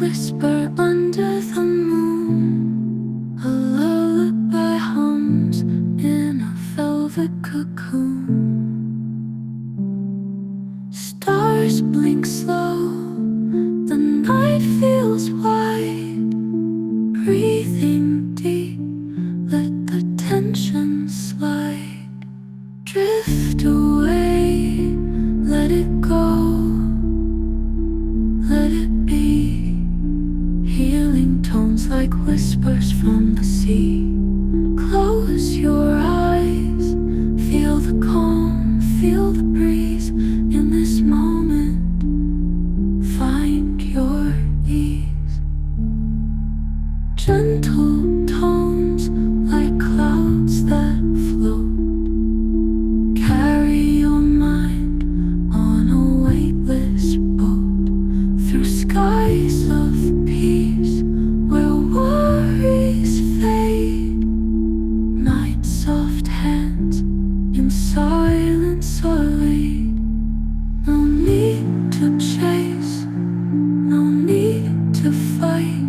whisper under the moon. A lullaby hums in a velvet cocoon. Stars blink slow, the night feels wide. Breathing deep, let the tension slide. Drift away, let it go, let it be. Healing tones like whispers from the sea. Close your eyes, feel the calm, feel the breeze. In this moment, find your ease. Gentle tones like clouds that float. Carry your mind on a weightless boat through skies of peace where worries fade. Night's soft hands in silence are laid. No need to chase, no need to fight.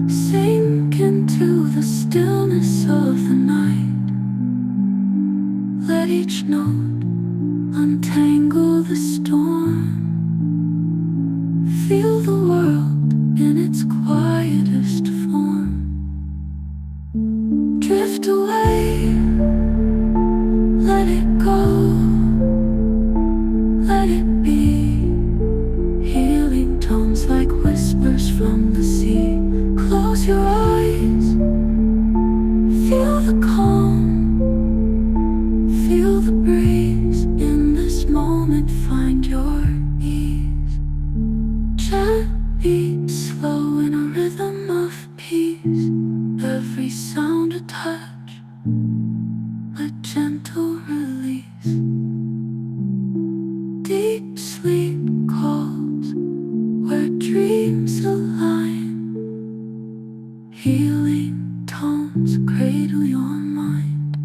Sink into the stillness of the night. Let each note untangle the storm. Feel the world in its quietest form. Drift away, let it go, let it be. Healing tones like whispers from the sea. Close your eyes, feel the calm, feel the breeze. In this moment, find your ease. Chant beat slow in a rhythm of peace. Every sound a touch, a gentle release. Deep sleep calls where dreams align. Healing tones cradle your mind.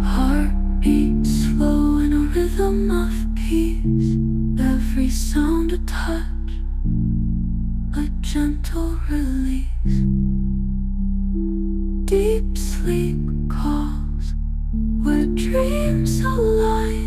Heartbeat slow in a rhythm of peace. Every sound a touch, a gentle release. Deep sleep calls where dreams align.